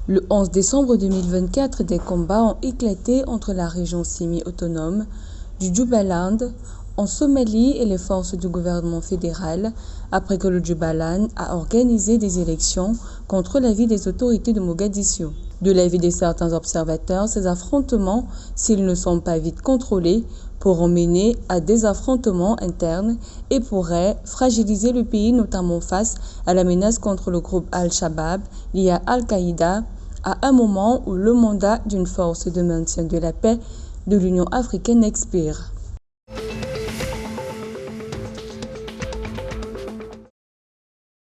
Le 11 décembre 2024, des combats ont éclaté entre la région semi-autonome du Jubaland en Somalie et les forces du gouvernement fédéral après que le Jubaland a organisé des élections contre l'avis des autorités de Mogadiscio. De l'avis de certains observateurs, ces affrontements, s'ils ne sont pas vite contrôlés, pourront mener à des affrontements internes et pourraient fragiliser le pays, notamment face à la menace contre le groupe Al-Shabaab lié à Al-Qaïda, à un moment où le mandat d'une force de maintien de la paix de l'Union africaine expire.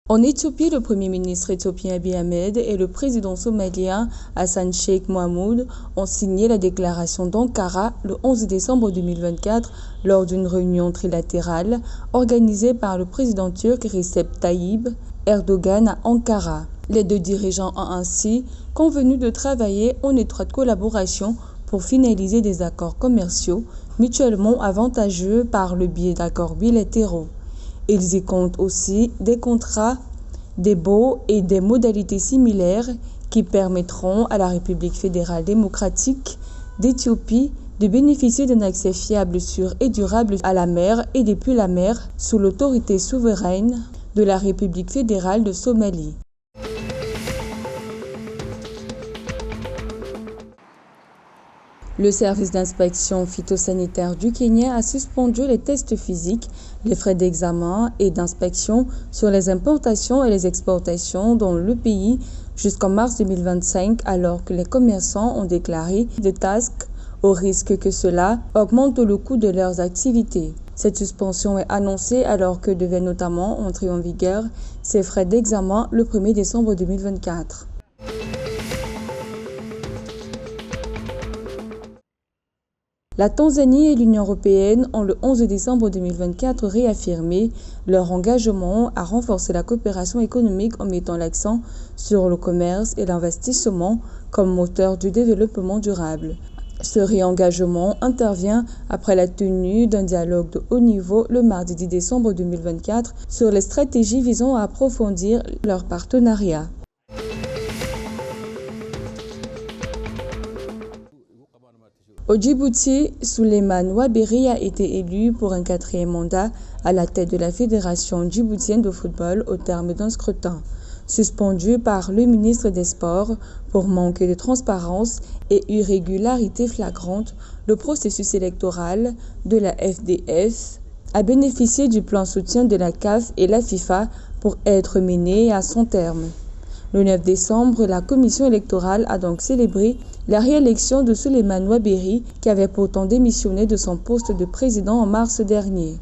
En Éthiopie, le Premier ministre éthiopien Abiy Ahmed et le président somalien Hassan Sheikh Mohamud ont signé la déclaration d'Ankara le 11 décembre 2024 lors d'une réunion trilatérale organisée par le président turc Recep Tayyip Erdogan à Ankara. Les deux dirigeants ont ainsi convenu de travailler en étroite collaboration pour finaliser des accords commerciaux mutuellement avantageux par le biais d'accords bilatéraux. Ils y comptent aussi des contrats, des baux et des modalités similaires qui permettront à la République fédérale démocratique d'Éthiopie de bénéficier d'un accès fiable, sûr et durable à la mer et depuis la mer sous l'autorité souveraine de la République fédérale de Somalie. Le service d'inspection phytosanitaire du Kenya a suspendu les tests physiques, les frais d'examen et d'inspection sur les importations et les exportations dans le pays jusqu'en mars 2025, alors que les commerçants ont déclaré des tasks au risque que cela augmente le coût de leurs activités. Cette suspension est annoncée alors que devaient notamment entrer en vigueur ces frais d'examen le 1er décembre 2024. La Tanzanie et l'Union européenne ont le 11 décembre 2024 réaffirmé leur engagement à renforcer la coopération économique en mettant l'accent sur le commerce et l'investissement comme moteur du développement durable. Ce réengagement intervient après la tenue d'un dialogue de haut niveau le mardi 10 décembre 2024 sur les stratégies visant à approfondir leur partenariat. Au Djibouti, Souleymane Ouaberi a été élu pour un 4e mandat à la tête de la Fédération djiboutienne de football au terme d'un scrutin, suspendu par le ministre des Sports pour manque de transparence et irrégularité flagrante. Le processus électoral de la FDF a bénéficié du plan soutien de la CAF et la FIFA pour être mené à son terme. Le 9 décembre, la commission électorale a donc célébré la réélection de Souleymane Ouaberi, qui avait pourtant démissionné de son poste de président en mars dernier.